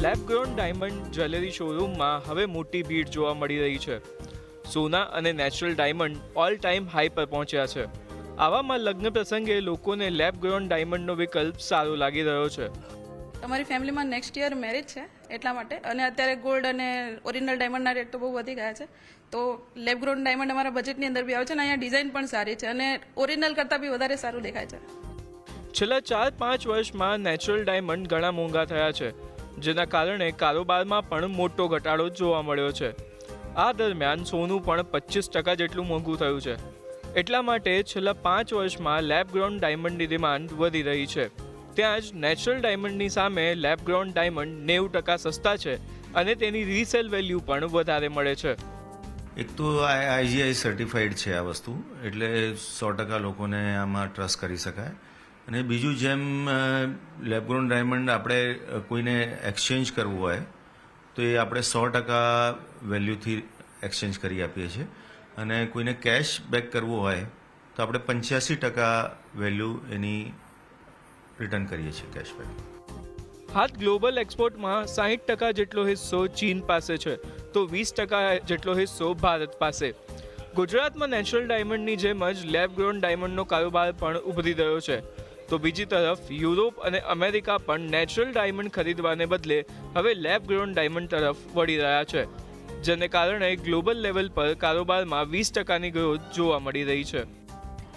Lab grown diamond jewellery શોરૂમમાં હવે મોટી ભીડ જોવા મળી રહી છે. સોના અને natural diamond all time high પર પહોંચ્યા છે. આવામાં લગ્ન પ્રસંગે લોકોને લેબ ગ્રોન ડાયમંડનો વિકલ્પ સારો લાગી રહ્યો છે. અમારી ફેમિલીમાં નેક્સ્ટ યર મેરેજ છે એટલા માટે, અને અત્યારે ગોલ્ડ અને ઓરિજિનલ ડાયમંડના રેટ તો બહુ વધી ગયા છે, તો લેબ ગ્રોન ડાયમંડ અમારા બજેટની અંદર બી આવે છે અને અહીંયા ડિઝાઇન પણ સારી છે અને ઓરિજિનલ કરતાં બી વધારે સારું દેખાય છે. છેલ્લા 4-5 વર્ષમાં નેચરલ ડાયમંડ ઘણા મોંઘા થયા છે, જેના કારણે કારોબારમાં પણ મોટો ઘટાડો જોવા મળ્યો છે. આ દરમિયાન સોનું પણ 25% જેટલું મોંઘું થયું છે. એટલા માટે છેલ્લા 5 વર્ષમાં લેબ ગ્રોન ડાયમંડની ડિમાન્ડ વધી રહી છે. ત્યાં જ નેચરલ ડાયમંડની સામે લેબ ગ્રોન ડાયમંડ 90% સસ્તા છે અને તેની રીસેલ વેલ્યુ પણ વધારે મળે છે. એક તો આઈજીઆઈ સર્ટિફાઈડ છે આ વસ્તુ, એટલે 100% લોકોને આમાં ટ્રસ્ટ કરી શકાય. અને બીજું, જેમ લેબગ્રોન ડાયમંડ આપણે કોઈને એક્સચેન્જ કરવું હોય તો એ આપણે 100% વેલ્યુથી એક્સચેન્જ કરી આપીએ છીએ, અને કોઈને કેશ બેક કરવું હોય તો આપણે 85% વેલ્યુ એની રિટર્ન કરીએ છીએ કેશબેક. હાલ ગ્લોબલ એક્સપોર્ટમાં 60% જેટલો હિસ્સો ચીન પાસે છે, તો 20% જેટલો હિસ્સો ભારત પાસે. ગુજરાતમાં નેચરલ ડાયમંડની જેમ જ લેબ ગ્રોન ડાયમંડનો કારોબાર પણ ઉભરી રહ્યો છે. તો બીજી તરફ યુરોપ અને અમેરિકા પણ નેચરલ ડાયમંડ ખરીદવાને બદલે હવે લેબ ગ્રોન ડાયમંડ તરફ વળી રહ્યા છે, જેને કારણે ગ્લોબલ લેવલ પર કારોબારમાં 20%ની ગ્રોથ જોવા મળી રહી છે.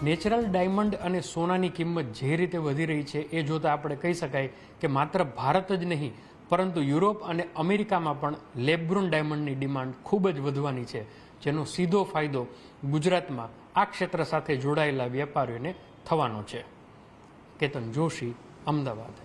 નેચરલ ડાયમંડ અને સોનાની કિંમત જે રીતે વધી રહી છે એ જોતાં આપણે કહી શકાય કે માત્ર ભારત જ નહીં પરંતુ યુરોપ અને અમેરિકામાં પણ લેબગ્રોન ડાયમંડની ડિમાન્ડ ખૂબ જ વધવાની છે, જેનો સીધો ફાયદો ગુજરાતમાં આ ક્ષેત્ર સાથે જોડાયેલા વેપારીઓને થવાનો છે. કેતન જોશી, અમદાવાદ.